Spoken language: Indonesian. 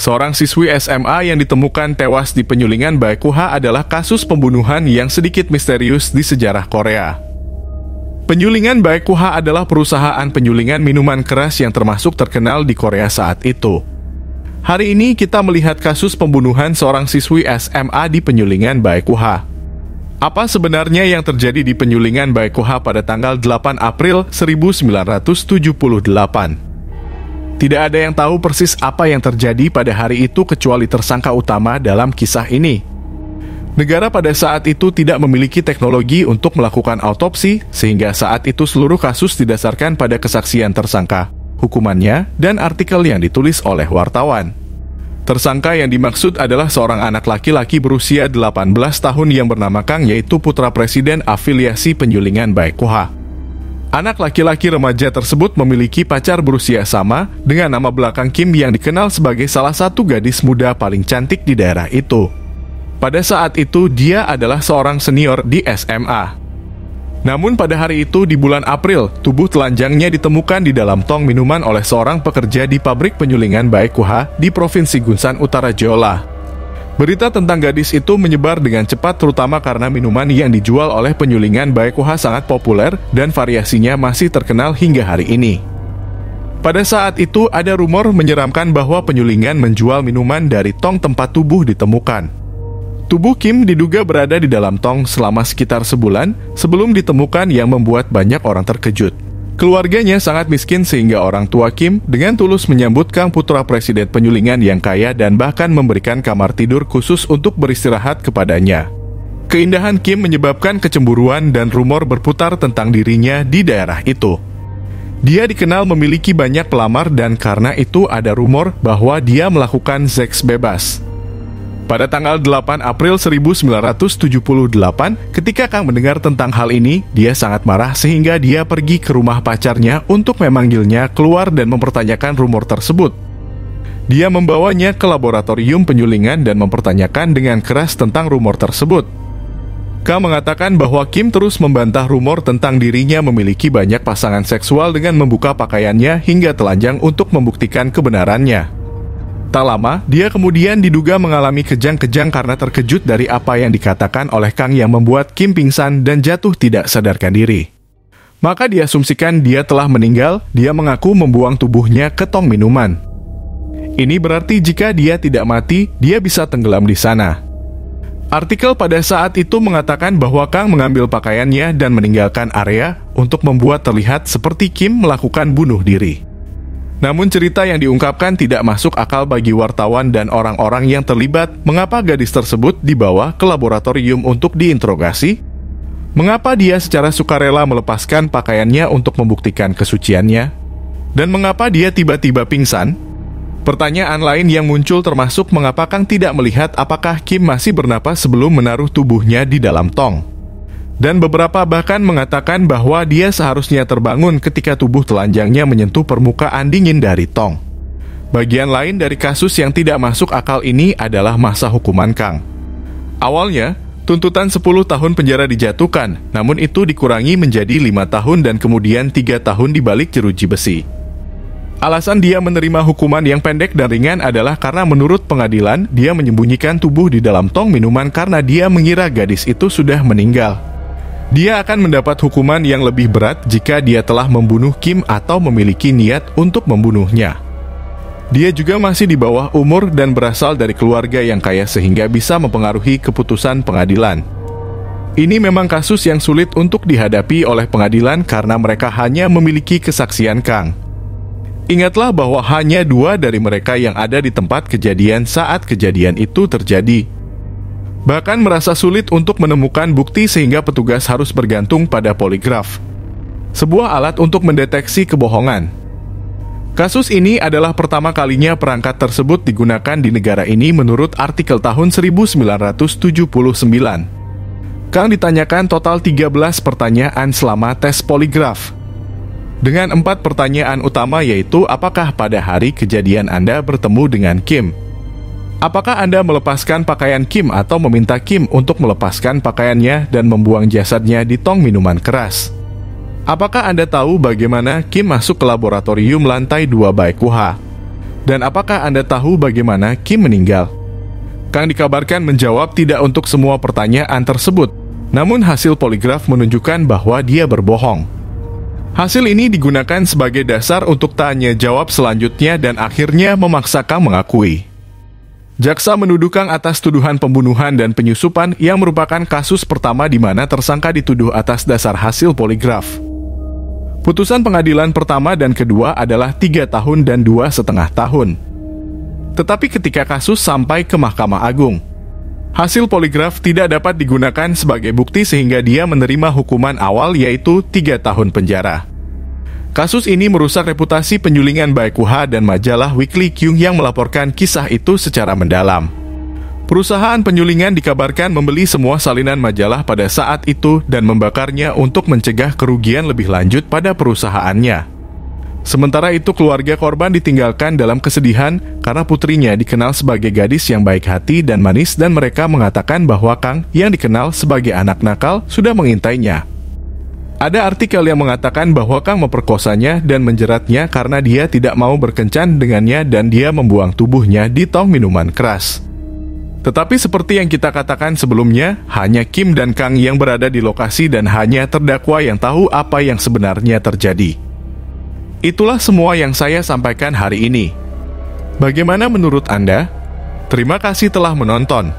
Seorang siswi SMA yang ditemukan tewas di penyulingan Baekuha adalah kasus pembunuhan yang sedikit misterius di sejarah Korea. Penyulingan Baekuha adalah perusahaan penyulingan minuman keras yang termasuk terkenal di Korea saat itu. Hari ini kita melihat kasus pembunuhan seorang siswi SMA di penyulingan Baekuha. Apa sebenarnya yang terjadi di penyulingan Baekuha pada tanggal 8 April 1978? Tidak ada yang tahu persis apa yang terjadi pada hari itu kecuali tersangka utama dalam kisah ini. Negara pada saat itu tidak memiliki teknologi untuk melakukan autopsi, sehingga saat itu seluruh kasus didasarkan pada kesaksian tersangka, hukumannya, dan artikel yang ditulis oleh wartawan. Tersangka yang dimaksud adalah seorang anak laki-laki berusia 18 tahun yang bernama Kang, yaitu putra presiden afiliasi penyulingan Baekuha. Anak laki-laki remaja tersebut memiliki pacar berusia sama dengan nama belakang Kim yang dikenal sebagai salah satu gadis muda paling cantik di daerah itu. Pada saat itu dia adalah seorang senior di SMA. Namun pada hari itu di bulan April, tubuh telanjangnya ditemukan di dalam tong minuman oleh seorang pekerja di pabrik penyulingan Baekuha di Provinsi Gunsan Utara Jeolla. Berita tentang gadis itu menyebar dengan cepat terutama karena minuman yang dijual oleh penyulingan Baekuha sangat populer dan variasinya masih terkenal hingga hari ini. Pada saat itu ada rumor menyeramkan bahwa penyulingan menjual minuman dari tong tempat tubuh ditemukan. Tubuh Kim diduga berada di dalam tong selama sekitar sebulan sebelum ditemukan yang membuat banyak orang terkejut. Keluarganya sangat miskin sehingga orang tua Kim dengan tulus menyambut Kang putra presiden penyulingan yang kaya dan bahkan memberikan kamar tidur khusus untuk beristirahat kepadanya. Keindahan Kim menyebabkan kecemburuan dan rumor berputar tentang dirinya di daerah itu. Dia dikenal memiliki banyak pelamar dan karena itu ada rumor bahwa dia melakukan seks bebas. Pada tanggal 8 April 1978, ketika Kang mendengar tentang hal ini, dia sangat marah sehingga dia pergi ke rumah pacarnya untuk memanggilnya keluar dan mempertanyakan rumor tersebut. Dia membawanya ke laboratorium penyulingan dan mempertanyakan dengan keras tentang rumor tersebut. Kang mengatakan bahwa Kim terus membantah rumor tentang dirinya memiliki banyak pasangan seksual dengan membuka pakaiannya hingga telanjang untuk membuktikan kebenarannya. Tak lama, dia kemudian diduga mengalami kejang-kejang karena terkejut dari apa yang dikatakan oleh Kang yang membuat Kim pingsan dan jatuh tidak sadarkan diri. Maka diasumsikan dia telah meninggal, dia mengaku membuang tubuhnya ke tong minuman. Ini berarti jika dia tidak mati, dia bisa tenggelam di sana. Artikel pada saat itu mengatakan bahwa Kang mengambil pakaiannya dan meninggalkan area untuk membuat terlihat seperti Kim melakukan bunuh diri. Namun cerita yang diungkapkan tidak masuk akal bagi wartawan dan orang-orang yang terlibat. Mengapa gadis tersebut dibawa ke laboratorium untuk diinterogasi? Mengapa dia secara sukarela melepaskan pakaiannya untuk membuktikan kesuciannya? Dan mengapa dia tiba-tiba pingsan? Pertanyaan lain yang muncul termasuk mengapa Kang tidak melihat apakah Kim masih bernapas sebelum menaruh tubuhnya di dalam tong. Dan beberapa bahkan mengatakan bahwa dia seharusnya terbangun ketika tubuh telanjangnya menyentuh permukaan dingin dari tong. Bagian lain dari kasus yang tidak masuk akal ini adalah masa hukuman Kang. Awalnya, tuntutan 10 tahun penjara dijatuhkan, namun itu dikurangi menjadi 5 tahun dan kemudian 3 tahun di balik jeruji besi. Alasan dia menerima hukuman yang pendek dan ringan adalah karena menurut pengadilan, dia menyembunyikan tubuh di dalam tong minuman karena dia mengira gadis itu sudah meninggal. Dia akan mendapat hukuman yang lebih berat jika dia telah membunuh Kim atau memiliki niat untuk membunuhnya. Dia juga masih di bawah umur dan berasal dari keluarga yang kaya sehingga bisa mempengaruhi keputusan pengadilan. Ini memang kasus yang sulit untuk dihadapi oleh pengadilan karena mereka hanya memiliki kesaksian Kang. Ingatlah bahwa hanya 2 dari mereka yang ada di tempat kejadian saat kejadian itu terjadi. Bahkan merasa sulit untuk menemukan bukti sehingga petugas harus bergantung pada poligraf, sebuah alat untuk mendeteksi kebohongan. Kasus ini adalah pertama kalinya perangkat tersebut digunakan di negara ini menurut artikel tahun 1979. Kang ditanyakan total 13 pertanyaan selama tes poligraf. Dengan 4 pertanyaan utama yaitu apakah pada hari kejadian Anda bertemu dengan Kim? Apakah Anda melepaskan pakaian Kim atau meminta Kim untuk melepaskan pakaiannya dan membuang jasadnya di tong minuman keras? Apakah Anda tahu bagaimana Kim masuk ke laboratorium lantai 2 Baekuha? Dan apakah Anda tahu bagaimana Kim meninggal? Kang dikabarkan menjawab tidak untuk semua pertanyaan tersebut, namun hasil poligraf menunjukkan bahwa dia berbohong. Hasil ini digunakan sebagai dasar untuk tanya jawab selanjutnya dan akhirnya memaksa Kang mengakui. Jaksa menuduh Kang atas tuduhan pembunuhan dan penyusupan yang merupakan kasus pertama di mana tersangka dituduh atas dasar hasil poligraf. Putusan pengadilan pertama dan kedua adalah 3 tahun dan 2,5 tahun. Tetapi ketika kasus sampai ke Mahkamah Agung, hasil poligraf tidak dapat digunakan sebagai bukti sehingga dia menerima hukuman awal yaitu 3 tahun penjara. Kasus ini merusak reputasi penyulingan Baekuha dan majalah Weekly Kyung yang melaporkan kisah itu secara mendalam. Perusahaan penyulingan dikabarkan membeli semua salinan majalah pada saat itu dan membakarnya untuk mencegah kerugian lebih lanjut pada perusahaannya. Sementara itu keluarga korban ditinggalkan dalam kesedihan karena putrinya dikenal sebagai gadis yang baik hati dan manis dan mereka mengatakan bahwa Kang yang dikenal sebagai anak nakal sudah mengintainya. Ada artikel yang mengatakan bahwa Kang memperkosanya dan menjeratnya karena dia tidak mau berkencan dengannya dan dia membuang tubuhnya di tong minuman keras. Tetapi seperti yang kita katakan sebelumnya, hanya Kim dan Kang yang berada di lokasi dan hanya terdakwa yang tahu apa yang sebenarnya terjadi. Itulah semua yang saya sampaikan hari ini. Bagaimana menurut Anda? Terima kasih telah menonton.